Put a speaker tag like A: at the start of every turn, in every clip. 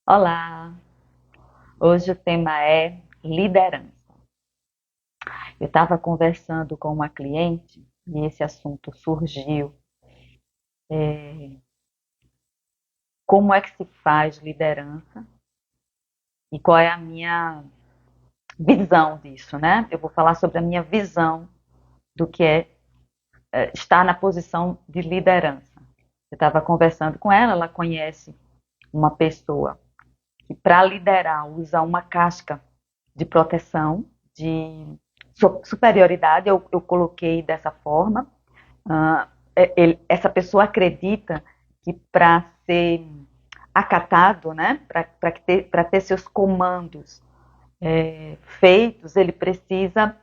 A: Olá, hoje o tema é liderança. Eu estava conversando com uma cliente e esse assunto surgiu. Como é que se faz liderança e qual é a minha visão disso, né? Eu vou falar sobre a minha visão do que é estar na posição de liderança. Eu estava conversando com ela, ela conhece uma pessoa que para liderar usa uma casca de proteção, de superioridade, eu coloquei dessa forma. Ah, essa pessoa acredita que para ser acatado, né, para ter seus comandos feitos, ele precisa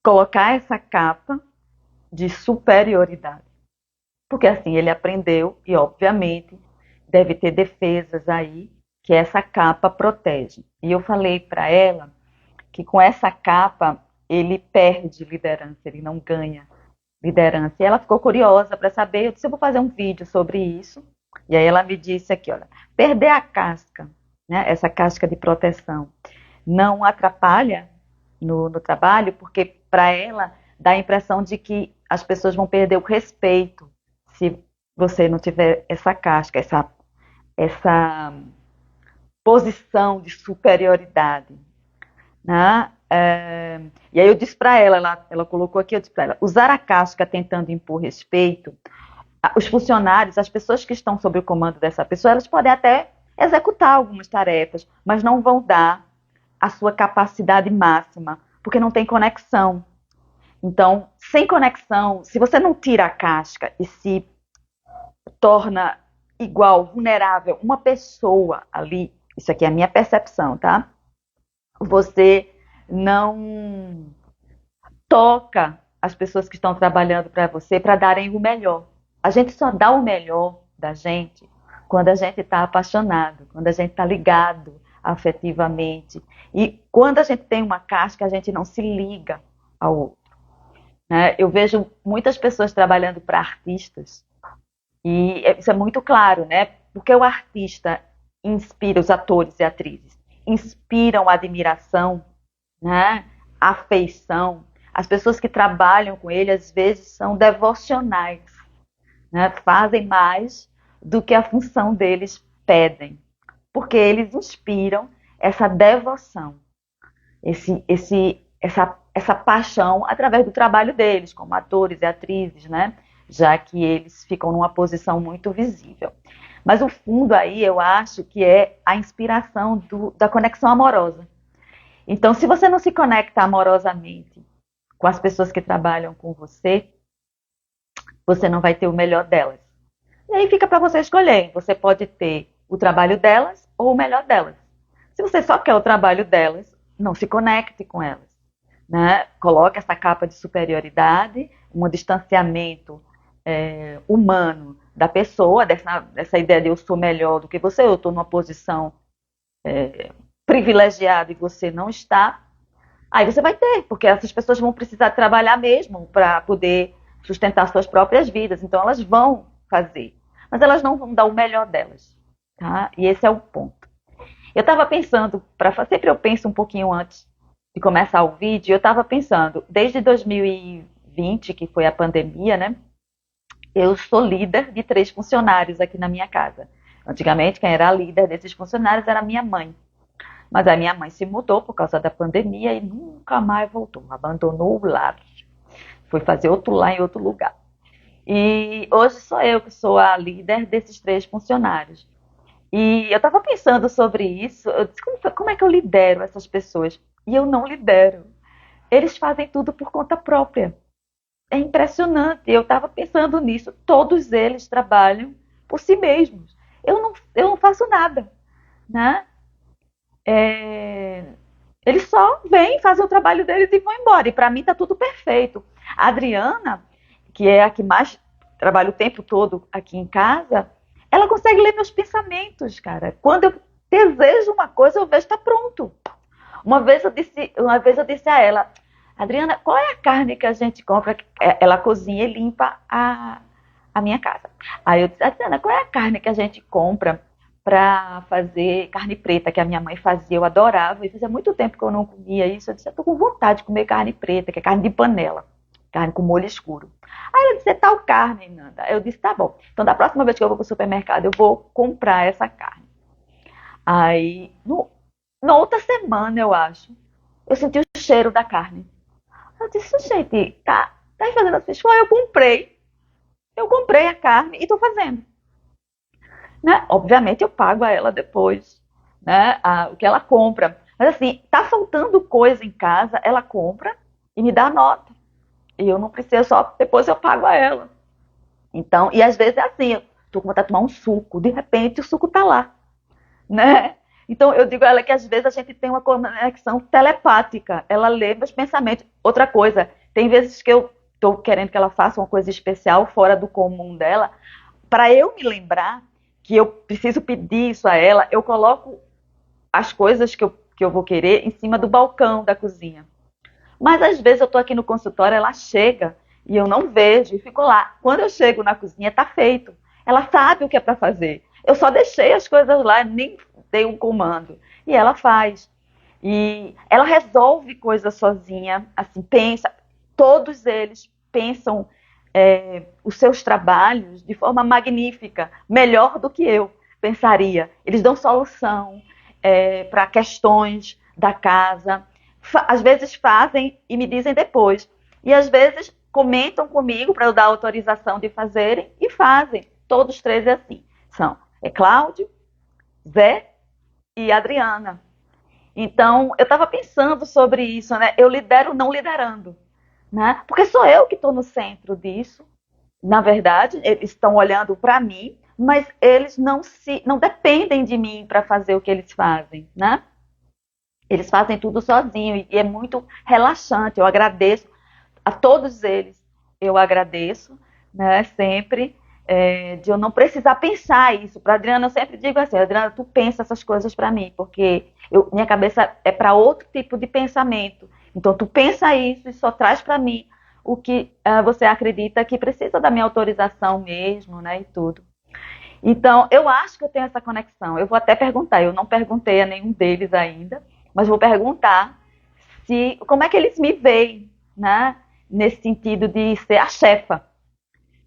A: colocar essa capa de superioridade. Porque assim ele aprendeu e, obviamente, deve ter defesas aí que essa capa protege. E eu falei para ela que com essa capa ele perde liderança, ele não ganha liderança. E ela ficou curiosa para saber, eu disse, eu vou fazer um vídeo sobre isso. E aí ela me disse aqui, olha, perder a casca, né, essa casca de proteção, não atrapalha no trabalho, porque para ela dá a impressão de que as pessoas vão perder o respeito se você não tiver essa casca, essa posição de superioridade, né? E aí eu disse para ela colocou aqui, eu disse para ela, usar a casca tentando impor respeito, os funcionários, as pessoas que estão sob o comando dessa pessoa, elas podem até executar algumas tarefas, mas não vão dar a sua capacidade máxima, porque não tem conexão. Então, sem conexão, se você não tira a casca e se torna igual, vulnerável, uma pessoa ali, isso aqui é a minha percepção, tá? Você não toca as pessoas que estão trabalhando para você para darem o melhor. A gente só dá o melhor da gente quando a gente está apaixonado, quando a gente está ligado afetivamente. E quando a gente tem uma casca, a gente não se liga ao outro, né? Eu vejo muitas pessoas trabalhando para artistas e isso é muito claro, né? Porque o artista inspira os atores e atrizes, inspiram admiração, né? Afeição. As pessoas que trabalham com ele às vezes são devocionais, né? Fazem mais do que a função deles pedem, porque eles inspiram essa devoção, essa paixão através do trabalho deles, como atores e atrizes, né? Já que eles ficam numa posição muito visível. Mas o fundo aí, eu acho que é a inspiração da conexão amorosa. Então, se você não se conecta amorosamente com as pessoas que trabalham com você, você não vai ter o melhor delas. E aí fica para você escolher. Você pode ter o trabalho delas ou o melhor delas. Se você só quer o trabalho delas, não se conecte com elas, né? Coloque essa capa de superioridade, um distanciamento humano da pessoa, dessa ideia de eu sou melhor do que você, eu estou numa posição privilegiada e você não está. Aí você vai ter, porque essas pessoas vão precisar trabalhar mesmo para poder sustentar suas próprias vidas. Então elas vão fazer, mas elas não vão dar o melhor delas, tá? E esse é o ponto. Eu estava pensando, sempre eu penso um pouquinho antes de começar o vídeo, eu estava pensando, desde 2020, que foi a pandemia, né? Eu sou líder de 3 funcionários aqui na minha casa. Antigamente, quem era líder desses funcionários era a minha mãe. Mas a minha mãe se mudou por causa da pandemia e nunca mais voltou. Abandonou o lar. Foi fazer outro lar em outro lugar. E hoje sou eu que sou a líder desses 3 funcionários. E eu estava pensando sobre isso. Eu disse, como é que eu lidero essas pessoas? E eu não lidero. Eles fazem tudo por conta própria. É impressionante. Eu estava pensando nisso. Todos eles trabalham por si mesmos. Eu não faço nada, né? Eles só vêm, fazem o trabalho deles e vão embora. E para mim está tudo perfeito. A Adriana, que é a que mais trabalha o tempo todo aqui em casa, ela consegue ler meus pensamentos, cara. Quando eu desejo uma coisa, eu vejo está pronto. Uma vez eu disse a ela, Adriana, qual é a carne que a gente compra? Ela cozinha e limpa a minha casa. Aí eu disse, Adriana, qual é a carne que a gente compra para fazer carne preta, que a minha mãe fazia, eu adorava, e fazia muito tempo que eu não comia isso. Eu disse, eu tô com vontade de comer carne preta, que é carne de panela, carne com molho escuro. Aí ela disse, é tal carne, Nanda. Eu disse, tá bom, então da próxima vez que eu vou pro supermercado, eu vou comprar essa carne. Aí, na outra semana, eu acho, eu senti o cheiro da carne. Eu disse, gente, tá aí fazendo assim, eu comprei a carne e tô fazendo. Né? Obviamente eu pago a ela depois, né? O que ela compra. Mas assim, tá faltando coisa em casa, ela compra e me dá a nota. E eu não preciso, só depois eu pago a ela. Então, e às vezes é assim, eu tô com vontade de tomar um suco, de repente o suco tá lá, né? Então eu digo a ela que às vezes a gente tem uma conexão telepática, ela lê meus pensamentos. Outra coisa, tem vezes que eu tô querendo que ela faça uma coisa especial fora do comum dela, para eu me lembrar que eu preciso pedir isso a ela, eu coloco as coisas que eu vou querer em cima do balcão da cozinha. Mas às vezes eu estou aqui no consultório, ela chega e eu não vejo e fico lá. Quando eu chego na cozinha, está feito. Ela sabe o que é para fazer. Eu só deixei as coisas lá, nem dei um comando. E ela faz. E ela resolve coisas sozinha, assim, pensa. Todos eles pensam os seus trabalhos de forma magnífica, melhor do que eu pensaria. Eles dão solução para questões da casa. Às vezes fazem e me dizem depois. E às vezes comentam comigo para eu dar autorização de fazerem e fazem. Todos três é assim. É Cláudio, Zé e Adriana. Então, eu estava pensando sobre isso, né? Eu lidero não liderando. Né? Porque sou eu que estou no centro disso. Na verdade, eles estão olhando para mim, mas eles não dependem de mim para fazer o que eles fazem, né? Eles fazem tudo sozinhos e é muito relaxante. Eu agradeço a todos eles. Eu agradeço, né? Sempre de eu não precisar pensar isso. Para Adriana, eu sempre digo assim, Adriana, tu pensa essas coisas para mim, porque minha cabeça é para outro tipo de pensamento. Então, tu pensa isso e só traz para mim o que você acredita que precisa da minha autorização mesmo, né, e tudo. Então, eu acho que eu tenho essa conexão. Eu vou até perguntar, eu não perguntei a nenhum deles ainda, mas vou perguntar como é que eles me veem, né, nesse sentido de ser a chefa,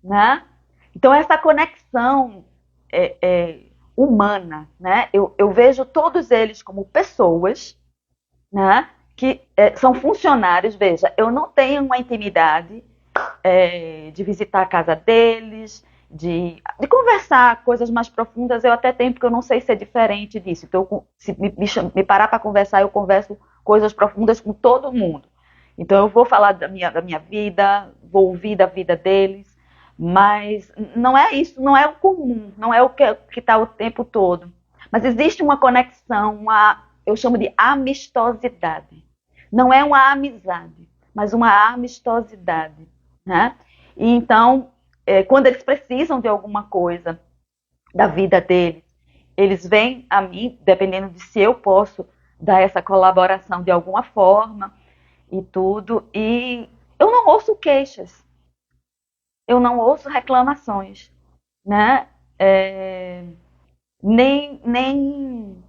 A: né? Então, essa conexão humana, né? Eu vejo todos eles como pessoas, né? Que são funcionários. Veja, eu não tenho uma intimidade de visitar a casa deles, de conversar coisas mais profundas. Eu até tenho, porque eu não sei ser diferente disso. Então, se me parar para conversar, eu converso coisas profundas com todo mundo. Então, eu vou falar da minha vida, vou ouvir da vida deles, mas não é isso, não é o comum, não é o que está o tempo todo. Mas existe uma conexão, eu chamo de amistosidade. Não é uma amizade, mas uma amistosidade, né? E então, quando eles precisam de alguma coisa da vida deles, eles vêm a mim, dependendo de se eu posso dar essa colaboração de alguma forma e tudo. E eu não ouço queixas, eu não ouço reclamações, né? Nem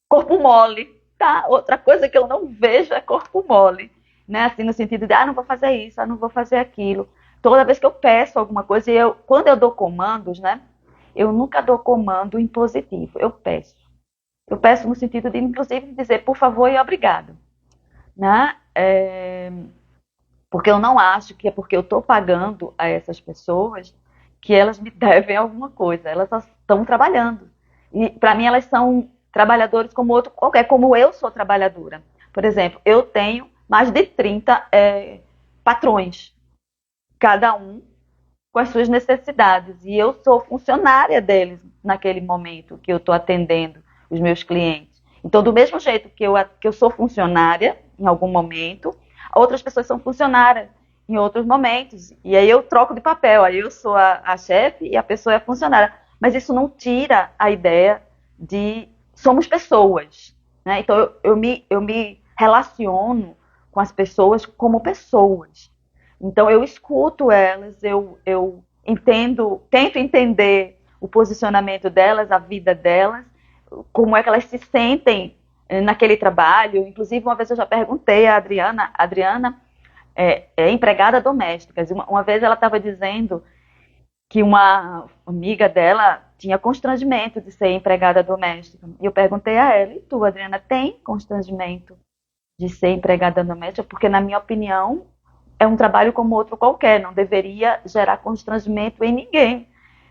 A: corpo mole, tá? Outra coisa que eu não vejo é corpo mole, né? Assim, no sentido de, não vou fazer isso, não vou fazer aquilo. Toda vez que eu peço alguma coisa, quando eu dou comandos, né? Eu nunca dou comando impositivo, eu peço. Eu peço no sentido de, inclusive, dizer por favor e obrigado, né? Porque eu não acho que é porque eu estou pagando a essas pessoas que elas me devem alguma coisa. Elas só estão trabalhando. E, para mim, elas são trabalhadores como outro qualquer, como eu sou trabalhadora. Por exemplo, eu tenho mais de 30 patrões, cada um com as suas necessidades. E eu sou funcionária deles naquele momento que eu estou atendendo os meus clientes. Então, do mesmo jeito que eu sou funcionária em algum momento, outras pessoas são funcionárias em outros momentos. E aí eu troco de papel. Aí eu sou a chefe e a pessoa é a funcionária. Mas isso não tira a ideia de somos pessoas, né? Então eu me relaciono com as pessoas como pessoas. Então eu escuto elas, eu tento entender o posicionamento delas, a vida delas, como é que elas se sentem naquele trabalho. Inclusive, uma vez eu já perguntei à Adriana é empregada doméstica. Uma vez ela estava dizendo que uma amiga dela tinha constrangimento de ser empregada doméstica. E eu perguntei a ela, e tu, Adriana, tem constrangimento de ser empregada doméstica? Porque, na minha opinião, é um trabalho como outro qualquer, não deveria gerar constrangimento em ninguém.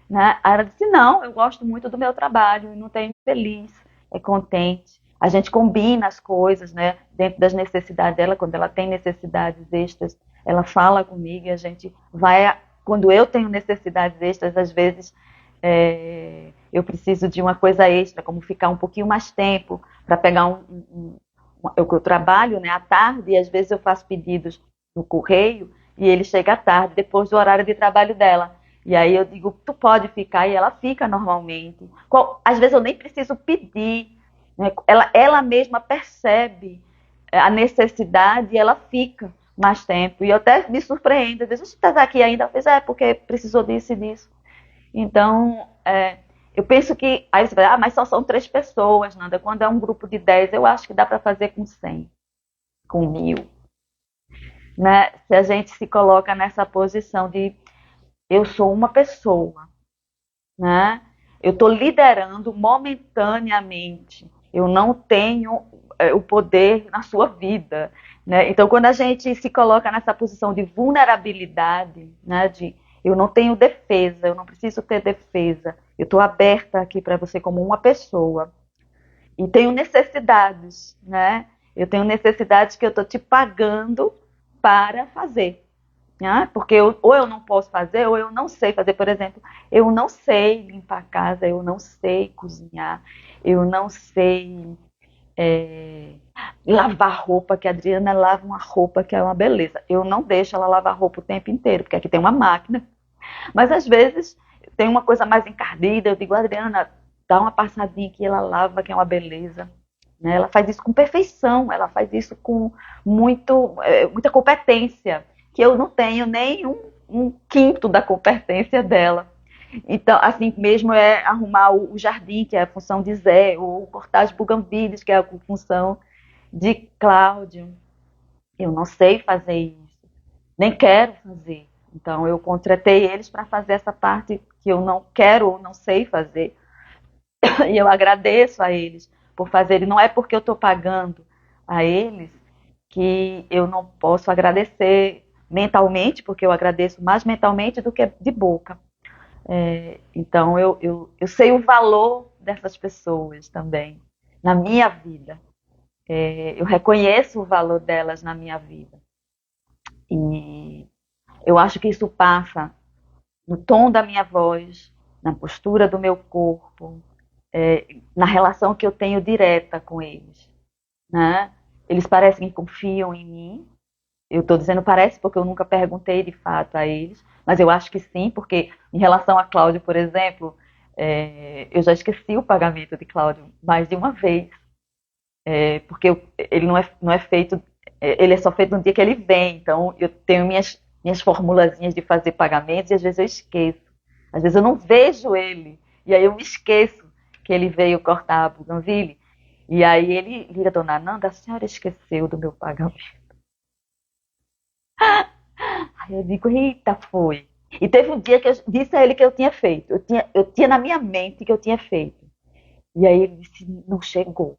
A: Né? Aí ela disse, não, eu gosto muito do meu trabalho, não tenho feliz, é contente. A gente combina as coisas, né, dentro das necessidades dela. Quando ela tem necessidades extras, ela fala comigo e a gente vai. Quando eu tenho necessidades extras, às vezes eu preciso de uma coisa extra, como ficar um pouquinho mais tempo para pegar eu trabalho, né, à tarde, e às vezes eu faço pedidos no correio e ele chega à tarde, depois do horário de trabalho dela. E aí eu digo, tu pode ficar, e ela fica normalmente. Às vezes eu nem preciso pedir, né? Ela mesma percebe a necessidade e ela fica mais tempo. E eu até me surpreendo, eu digo, você está aqui ainda? Eu fiz, porque precisou disso e disso. Então, eu penso que, aí você vai, mas só são 3 pessoas, Nanda. Quando é um grupo de 10, eu acho que dá para fazer com 100, com 1000. Né? Se a gente se coloca nessa posição de eu sou uma pessoa, né? Eu estou liderando momentaneamente, eu não tenho o poder na sua vida, né? Então, quando a gente se coloca nessa posição de vulnerabilidade, né? De eu não tenho defesa, eu não preciso ter defesa, eu estou aberta aqui para você como uma pessoa e tenho necessidades, né? Eu tenho necessidades que eu estou te pagando para fazer. Porque ou eu não posso fazer, ou eu não sei fazer. Por exemplo, eu não sei limpar a casa, eu não sei cozinhar, eu não sei lavar roupa, que a Adriana lava uma roupa que é uma beleza. Eu não deixo ela lavar roupa o tempo inteiro, porque aqui tem uma máquina. Mas às vezes tem uma coisa mais encardida, eu digo, Adriana, dá uma passadinha que ela lava, que é uma beleza. Né? Ela faz isso com perfeição, ela faz isso com muita competência, que eu não tenho nem um quinto da competência dela. Então, assim mesmo é arrumar o jardim, que é a função de Zé, ou cortar as buganvílias, que é a função de Cláudio. Eu não sei fazer isso, nem quero fazer. Então, eu contratei eles para fazer essa parte que eu não quero ou não sei fazer. E eu agradeço a eles por fazerem. Não é porque eu estou pagando a eles que eu não posso agradecer mentalmente, porque eu agradeço mais mentalmente do que de boca. Então, eu sei o valor dessas pessoas também na minha vida. Eu reconheço o valor delas na minha vida. E eu acho que isso passa no tom da minha voz, na postura do meu corpo, na relação que eu tenho direta com eles. Né? Eles parecem que confiam em mim. Eu estou dizendo parece porque eu nunca perguntei de fato a eles, mas eu acho que sim, porque em relação a Cláudio, por exemplo, eu já esqueci o pagamento de Cláudio mais de uma vez, porque ele não é feito, ele é só feito no dia que ele vem, então eu tenho minhas formulazinhas de fazer pagamentos e às vezes eu esqueço, às vezes eu não vejo ele, e aí eu me esqueço que ele veio cortar a buganvília, e aí ele liga, dona Nanda, a senhora esqueceu do meu pagamento. Aí eu digo, eita, foi. E teve um dia que eu disse a ele que eu tinha feito. Eu tinha na minha mente que eu tinha feito. E aí ele disse, não chegou.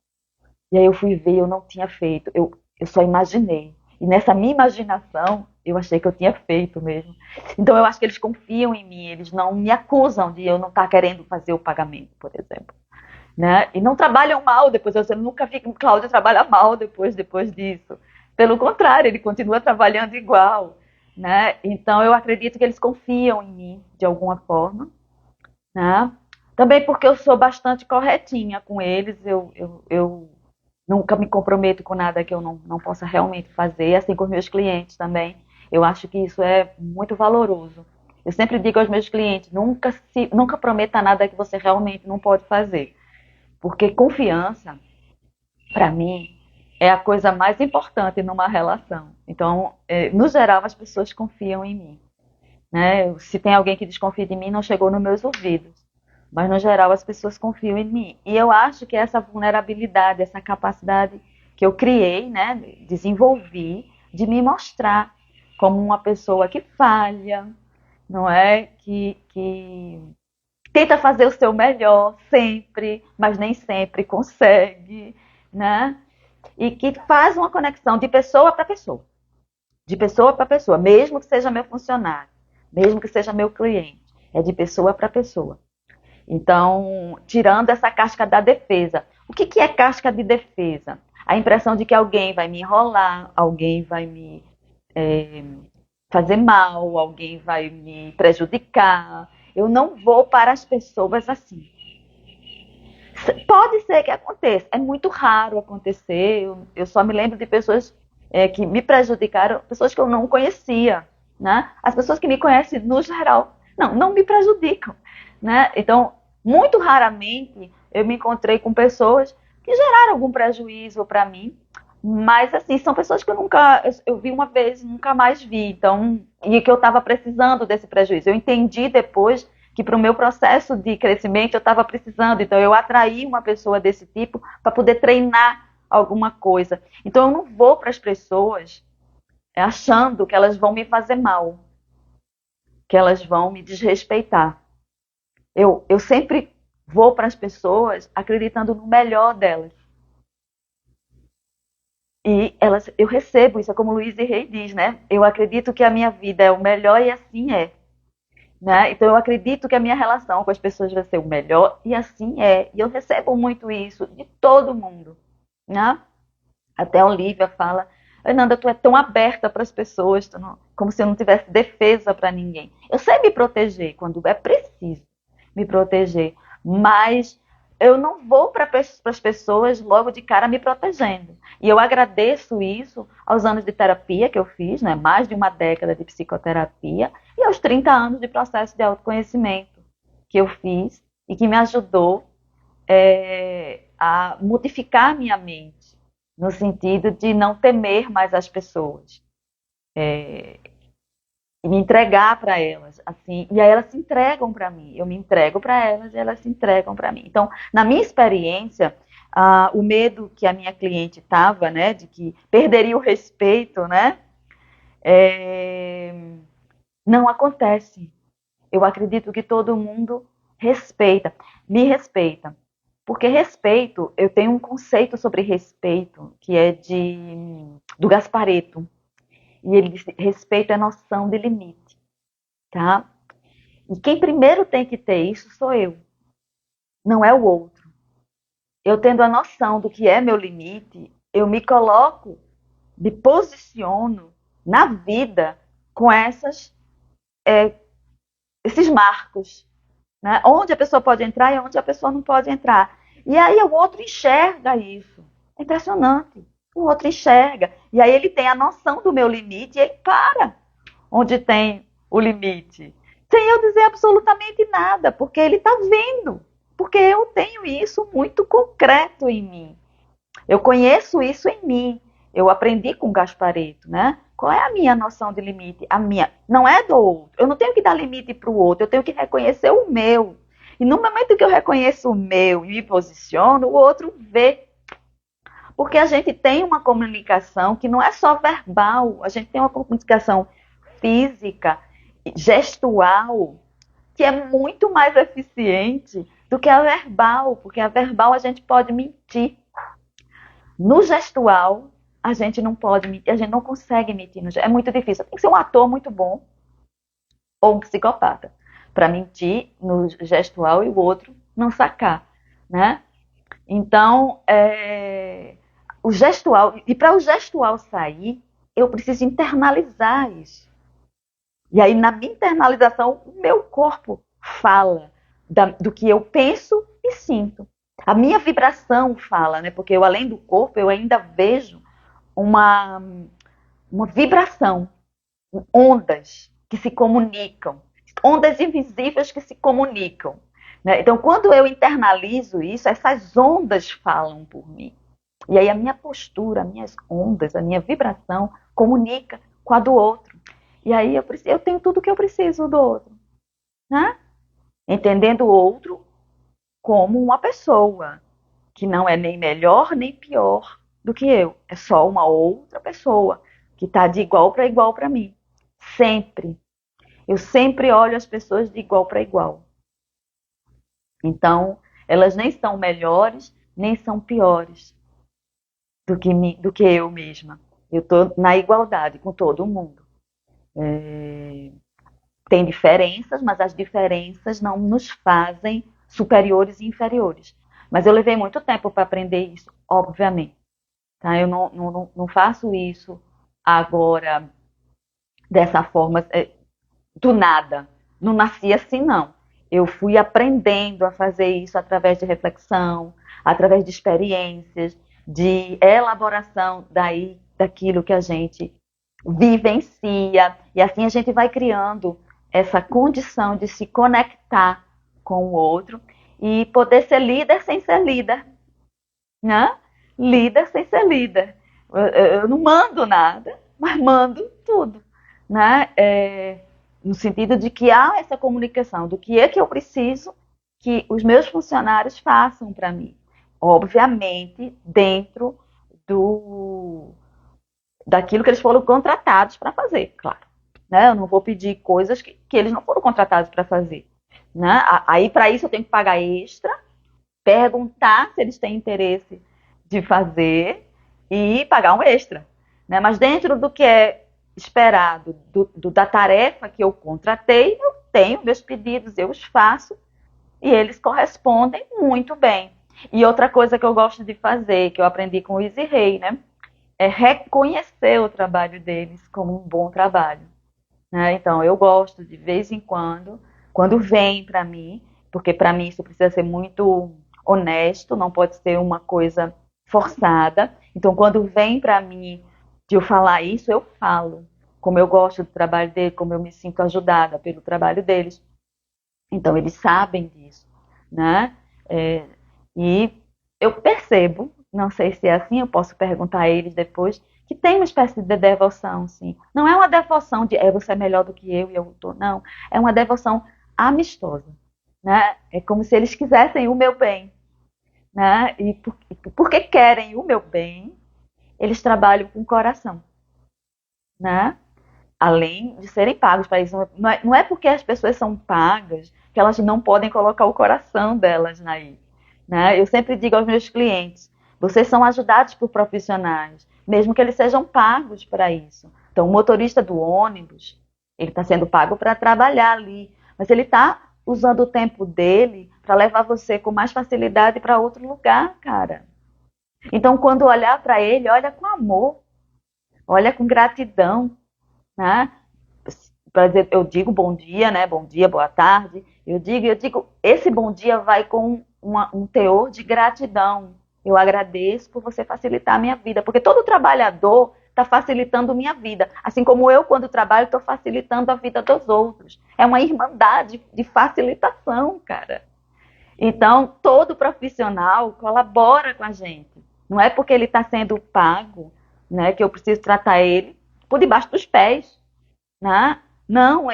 A: E aí eu fui ver, eu não tinha feito. Eu só imaginei. E nessa minha imaginação, eu achei que eu tinha feito mesmo. Então eu acho que eles confiam em mim, eles não me acusam de eu não estar querendo fazer o pagamento, por exemplo. Né? E não trabalham mal depois. Eu nunca vi que o Cláudio trabalha mal depois disso. Pelo contrário, ele continua trabalhando igual. Né? Então eu acredito que eles confiam em mim de alguma forma. Né? Também porque eu sou bastante corretinha com eles. Eu nunca me comprometo com nada que eu não possa realmente fazer, assim com os meus clientes também. Eu acho que isso é muito valoroso. Eu sempre digo aos meus clientes, nunca prometa nada que você realmente não pode fazer. Porque confiança, para mim, é a coisa mais importante numa relação. Então, no geral, as pessoas confiam em mim. né? Se tem alguém que desconfia de mim, não chegou nos meus ouvidos. Mas, no geral, as pessoas confiam em mim. E eu acho que essa vulnerabilidade, essa capacidade que eu criei, né, desenvolvi, de me mostrar como uma pessoa que falha, não é? Que tenta fazer o seu melhor sempre, mas nem sempre consegue, né? E que faz uma conexão de pessoa para pessoa. De pessoa para pessoa, mesmo que seja meu funcionário, mesmo que seja meu cliente. É de pessoa para pessoa. Então, tirando essa casca da defesa. O que é casca de defesa? A impressão de que alguém vai me enrolar, alguém vai me fazer mal, alguém vai me prejudicar. Eu não vou para as pessoas assim. Pode ser que aconteça, é muito raro acontecer. Eu só me lembro de pessoas que me prejudicaram, pessoas que eu não conhecia. Né? As pessoas que me conhecem, no geral, não me prejudicam. Né? Então, muito raramente eu me encontrei com pessoas que geraram algum prejuízo para mim, mas assim, são pessoas que eu vi uma vez e nunca mais vi, então, e que eu estava precisando desse prejuízo. Eu entendi depois que para o meu processo de crescimento eu estava precisando, então eu atraí uma pessoa desse tipo para poder treinar alguma coisa. Então eu não vou para as pessoas achando que elas vão me fazer mal, que elas vão me desrespeitar. Eu sempre vou para as pessoas acreditando no melhor delas. E eu recebo isso, é como Luiz Rey diz, né? Eu acredito que a minha vida é o melhor e assim é. Né? Então eu acredito que a minha relação com as pessoas vai ser o melhor e assim é. E eu recebo muito isso de todo mundo. Né? Até a Olivia fala, Ananda, tu é tão aberta para as pessoas, como se eu não tivesse defesa para ninguém. Eu sei me proteger quando é preciso me proteger, mas eu não vou para as pessoas logo de cara me protegendo. E eu agradeço isso aos anos de terapia que eu fiz, né? Mais de uma década de psicoterapia, e aos 30 anos de processo de autoconhecimento que eu fiz e que me ajudou a modificar a minha mente, no sentido de não temer mais as pessoas. E me entregar para elas, assim, e aí elas se entregam para mim, eu me entrego para elas e elas se entregam para mim. Então, na minha experiência, o medo que a minha cliente estava, né, de que perderia o respeito, né, não acontece. Eu acredito que todo mundo me respeita, porque respeito, eu tenho um conceito sobre respeito que é do Gasparetto. E ele diz, respeito é noção de limite, tá? E quem primeiro tem que ter isso sou eu, não é o outro. Eu tendo a noção do que é meu limite, eu me coloco, me posiciono na vida com esses marcos, né? Onde a pessoa pode entrar e onde a pessoa não pode entrar. E aí o outro enxerga isso. É impressionante. O outro enxerga. E aí ele tem a noção do meu limite e ele para onde tem o limite. Sem eu dizer absolutamente nada, porque ele está vendo. Porque eu tenho isso muito concreto em mim. Eu conheço isso em mim. Eu aprendi com o Gasparetto, né? Qual é a minha noção de limite? A minha não é do outro. Eu não tenho que dar limite para o outro, eu tenho que reconhecer o meu. E no momento que eu reconheço o meu e me posiciono, o outro vê. Porque a gente tem uma comunicação que não é só verbal, a gente tem uma comunicação física, gestual, que é muito mais eficiente do que a verbal, porque a verbal a gente pode mentir. No gestual, a gente não pode mentir, a gente não consegue mentir. É muito difícil. Tem que ser um ator muito bom ou um psicopata para mentir no gestual e o outro não sacar, né? Então, o gestual, e para o gestual sair, eu preciso internalizar isso. E aí, na minha internalização, o meu corpo fala do que eu penso e sinto. A minha vibração fala, né? Porque eu, além do corpo, eu ainda vejo uma vibração, ondas que se comunicam, ondas invisíveis que se comunicam. Né? Então, quando eu internalizo isso, essas ondas falam por mim. E aí a minha postura, as minhas ondas, a minha vibração comunica com a do outro. E aí eu tenho tudo que eu preciso do outro, né? Entendendo o outro como uma pessoa, que não é nem melhor nem pior do que eu. É só uma outra pessoa que está de igual para mim. Sempre. Eu sempre olho as pessoas de igual para igual. Então, elas nem são melhores, nem são piores do que eu mesma. Eu estou na igualdade com todo mundo. Tem diferenças, mas as diferenças não nos fazem superiores e inferiores. Mas eu levei muito tempo para aprender isso, obviamente. Tá? Eu não faço isso agora dessa forma, do nada. Não nasci assim, não. Eu fui aprendendo a fazer isso através de reflexão, através de experiências, de elaboração daquilo que a gente vivencia. E assim a gente vai criando essa condição de se conectar com o outro e poder ser líder sem ser líder, né? Líder sem ser líder. Eu não mando nada, mas mando tudo, né? No sentido de que há essa comunicação do que é que eu preciso que os meus funcionários façam para mim. Obviamente, dentro daquilo que eles foram contratados para fazer, claro. Né? Eu não vou pedir coisas que eles não foram contratados para fazer. Né? Aí, para isso, eu tenho que pagar extra, perguntar se eles têm interesse de fazer e pagar um extra. Né? Mas dentro do que é esperado, da tarefa que eu contratei, eu tenho meus pedidos, eu os faço e eles correspondem muito bem. E outra coisa que eu gosto de fazer, que eu aprendi com o Easy Rei, né? É reconhecer o trabalho deles como um bom trabalho. Né? Então, eu gosto de vez em quando vem para mim, porque para mim isso precisa ser muito honesto, não pode ser uma coisa forçada. Então, quando vem para mim de eu falar isso, eu falo. Como eu gosto do trabalho deles, como eu me sinto ajudada pelo trabalho deles. Então, eles sabem disso. Né? E eu percebo, não sei se é assim, eu posso perguntar a eles depois, que tem uma espécie de devoção, sim. Não é uma devoção de você é melhor do que eu e eu tô, não. É uma devoção amistosa. Né? É como se eles quisessem o meu bem. Né? E porque querem o meu bem, eles trabalham com o coração. Né? Além de serem pagos para isso. Não é porque as pessoas são pagas que elas não podem colocar o coração delas aí. Né? Eu sempre digo aos meus clientes, vocês são ajudados por profissionais, mesmo que eles sejam pagos para isso. Então, o motorista do ônibus, ele está sendo pago para trabalhar ali, mas ele está usando o tempo dele para levar você com mais facilidade para outro lugar, cara. Então, quando olhar para ele, olha com amor, olha com gratidão, né? Eu digo bom dia, né? Bom dia, boa tarde. Eu digo, esse bom dia vai com um teor de gratidão. Eu agradeço por você facilitar a minha vida, porque todo trabalhador está facilitando minha vida, assim como eu, quando trabalho, estou facilitando a vida dos outros. É uma irmandade de facilitação, cara. Então, todo profissional colabora com a gente. Não é porque ele está sendo pago, né, que eu preciso tratar ele por debaixo dos pés. Né? Não,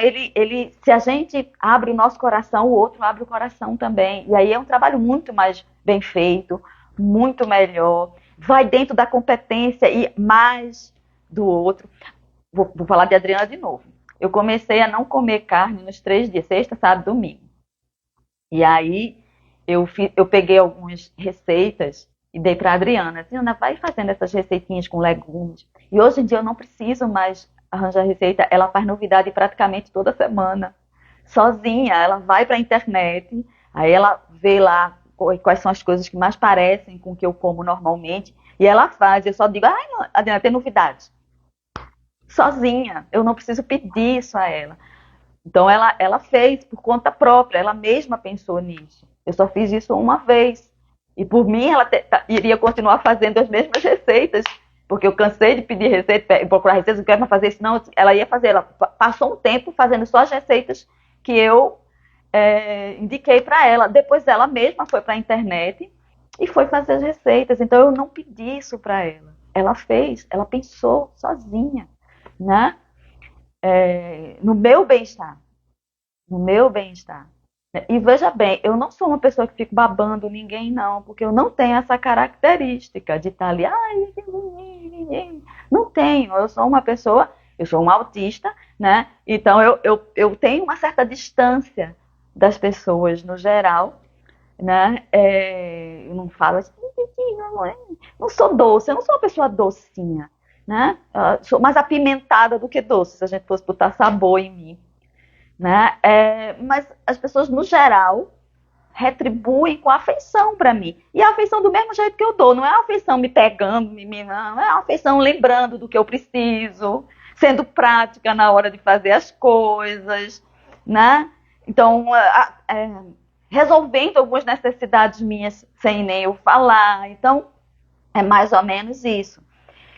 A: se a gente abre o nosso coração, o outro abre o coração também. E aí é um trabalho muito mais bem feito, muito melhor. Vai dentro da competência e mais do outro. Vou falar de Adriana de novo. Eu comecei a não comer carne nos 3 dias, sexta, sábado, domingo. E aí eu peguei algumas receitas e dei para a Adriana. Adriana, vai fazendo essas receitinhas com legumes. E hoje em dia eu não preciso mais arranjar receita, ela faz novidade praticamente toda semana. Sozinha, ela vai para a internet, aí ela vê lá quais são as coisas que mais parecem com o que eu como normalmente, e ela faz. Eu só digo, Adriana, tem novidade. Sozinha, eu não preciso pedir isso a ela. Então ela fez por conta própria, ela mesma pensou nisso. Eu só fiz isso uma vez. E por mim, ela iria continuar fazendo as mesmas receitas, porque eu cansei de pedir receita, procurar receitas, não quero mais fazer isso, não. Ela ia fazer, ela passou um tempo fazendo só as receitas que eu indiquei para ela. Depois ela mesma foi para a internet e foi fazer as receitas. Então eu não pedi isso para ela. Ela fez, ela pensou sozinha, né? no meu bem-estar, no meu bem-estar. E veja bem, eu não sou uma pessoa que fica babando ninguém, não, porque eu não tenho essa característica de estar ali, ai, não tenho, eu sou uma pessoa, eu sou um autista, né? Então eu tenho uma certa distância das pessoas no geral, né? Eu não falo assim, não sou doce, eu não sou uma pessoa docinha, né? Eu sou mais apimentada do que doce, se a gente fosse botar sabor em mim, né? Mas as pessoas, no geral, retribuem com afeição para mim. E a afeição do mesmo jeito que eu dou. Não é a afeição me pegando, não. É a afeição lembrando do que eu preciso, sendo prática na hora de fazer as coisas, né? Então, resolvendo algumas necessidades minhas sem nem eu falar. Então, é mais ou menos isso.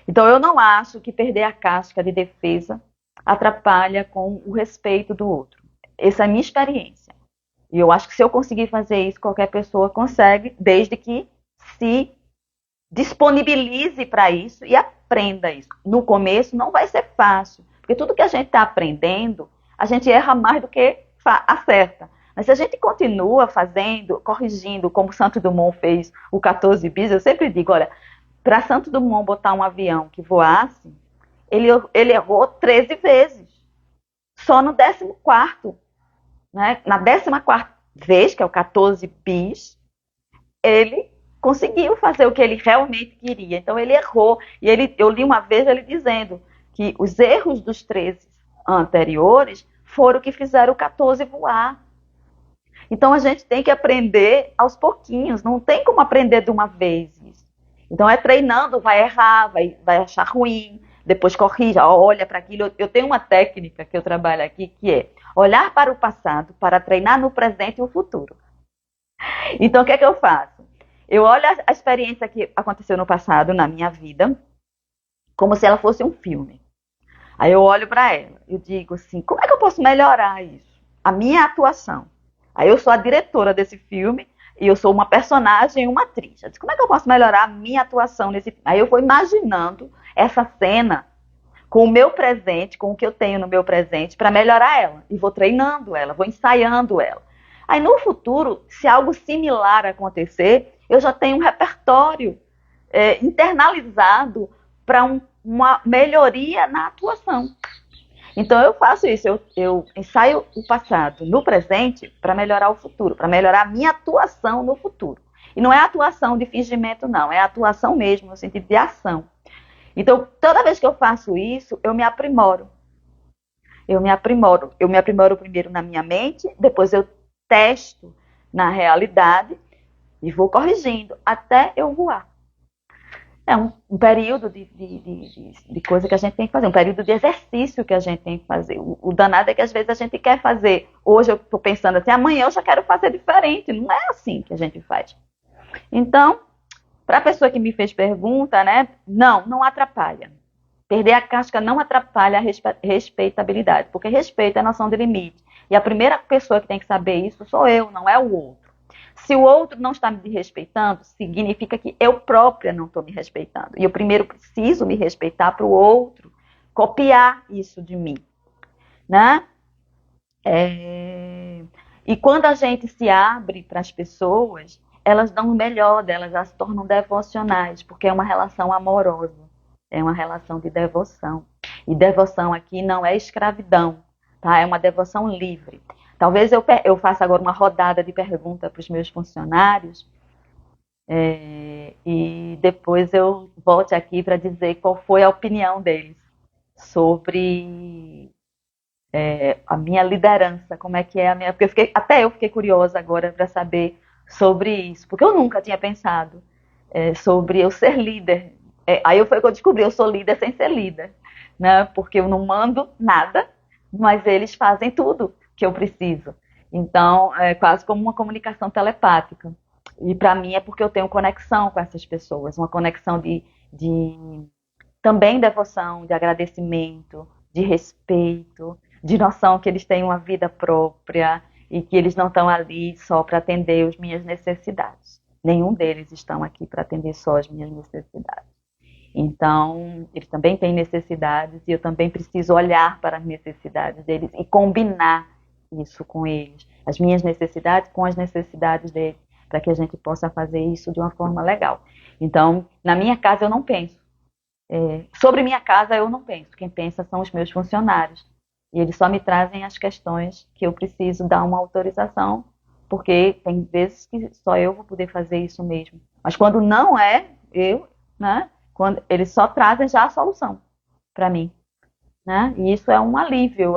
A: Então, eu não acho que perder a casca de defesa atrapalha com o respeito do outro. Essa é a minha experiência. E eu acho que se eu conseguir fazer isso, qualquer pessoa consegue, desde que se disponibilize para isso e aprenda isso. No começo não vai ser fácil, porque tudo que a gente está aprendendo, a gente erra mais do que acerta. Mas se a gente continua fazendo, corrigindo, como Santos Dumont fez o 14 bis, eu sempre digo, olha, para Santos Dumont botar um avião que voasse, ele errou 13 vezes. Só no 14º. Né? Na 14ª vez, que é o 14 bis, ele conseguiu fazer o que ele realmente queria. Então ele errou. E eu li uma vez ele dizendo que os erros dos 13 anteriores foram o que fizeram o 14 voar. Então a gente tem que aprender aos pouquinhos. Não tem como aprender de uma vez isso. Então é treinando, vai errar, vai achar ruim, depois corrija, olha para aquilo. Eu tenho uma técnica que eu trabalho aqui que é olhar para o passado para treinar no presente e o futuro. Então, o que é que eu faço? Eu olho a experiência que aconteceu no passado, na minha vida, como se ela fosse um filme. Aí eu olho para ela e digo assim, como é que eu posso melhorar isso? A minha atuação. Aí eu sou a diretora desse filme e eu sou uma personagem e uma atriz. Eu disse, como é que eu posso melhorar a minha atuação nesse filme? Aí eu vou imaginando essa cena com o meu presente, com o que eu tenho no meu presente, para melhorar ela. E vou treinando ela, vou ensaiando ela. Aí no futuro, se algo similar acontecer, eu já tenho um repertório internalizado para uma melhoria na atuação. Então eu faço isso, eu ensaio o passado no presente para melhorar o futuro, para melhorar a minha atuação no futuro. E não é atuação de fingimento, não, é atuação mesmo, no sentido de ação. Então, toda vez que eu faço isso, eu me aprimoro. Eu me aprimoro primeiro na minha mente, depois eu testo na realidade e vou corrigindo até eu voar. É um período de coisa que a gente tem que fazer, um período de exercício que a gente tem que fazer. O danado é que às vezes a gente quer fazer, hoje eu estou pensando assim, amanhã eu já quero fazer diferente. Não é assim que a gente faz. Então, para a pessoa que me fez pergunta, né? Não atrapalha. Perder a casca não atrapalha a respeitabilidade, porque respeito é a noção de limite. E a primeira pessoa que tem que saber isso sou eu, não é o outro. Se o outro não está me respeitando, significa que eu própria não estou me respeitando. E eu primeiro preciso me respeitar para o outro copiar isso de mim, né? E quando a gente se abre para as pessoas, elas dão o melhor delas, elas se tornam devocionais, porque é uma relação amorosa, é uma relação de devoção. E devoção aqui não é escravidão, tá? É uma devoção livre. Talvez eu faça agora uma rodada de perguntas para os meus funcionários e depois eu volte aqui para dizer qual foi a opinião deles sobre a minha liderança, como é que é a minha... Porque até eu fiquei curiosa agora para saber sobre isso, porque eu nunca tinha pensado sobre eu ser líder. Aí foi que eu descobri, eu sou líder sem ser líder, né? Porque eu não mando nada, mas eles fazem tudo que eu preciso. Então, é quase como uma comunicação telepática. E para mim é porque eu tenho conexão com essas pessoas, uma conexão de também devoção, de agradecimento, de respeito, de noção que eles têm uma vida própria e que eles não estão ali só para atender as minhas necessidades. Nenhum deles estão aqui para atender só as minhas necessidades. Então, eles também têm necessidades e eu também preciso olhar para as necessidades deles e combinar isso com eles, as minhas necessidades com as necessidades deles, para que a gente possa fazer isso de uma forma legal. Então, na minha casa eu não penso. Sobre minha casa eu não penso. Quem pensa são os meus funcionários. E eles só me trazem as questões que eu preciso dar uma autorização, porque tem vezes que só eu vou poder fazer isso mesmo. Mas quando não é eu, né? Quando eles só trazem já a solução para mim, né? E isso é um alívio,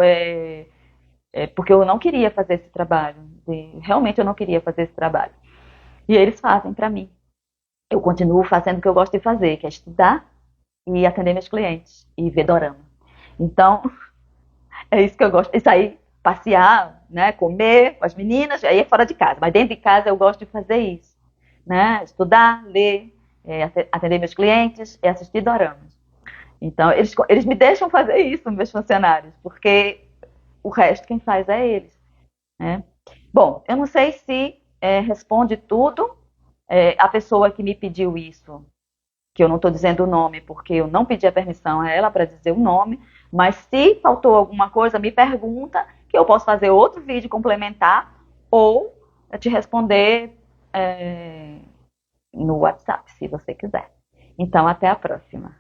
A: porque eu não queria fazer esse trabalho, realmente eu não queria fazer esse trabalho. E eles fazem para mim. Eu continuo fazendo o que eu gosto de fazer, que é estudar e atender meus clientes e ver dorama. Então, é isso que eu gosto. Isso aí, passear, né, comer com as meninas, aí é fora de casa. Mas dentro de casa eu gosto de fazer isso, né? Estudar, ler, atender meus clientes e assistir doramas. Então, eles me deixam fazer isso, meus funcionários, porque o resto quem faz é eles, né? Bom, eu não sei se responde tudo. A pessoa que me pediu isso, que eu não estou dizendo o nome, porque eu não pedi a permissão a ela para dizer o nome, mas se faltou alguma coisa, me pergunta, que eu posso fazer outro vídeo complementar, ou te responder no WhatsApp, se você quiser. Então, até a próxima.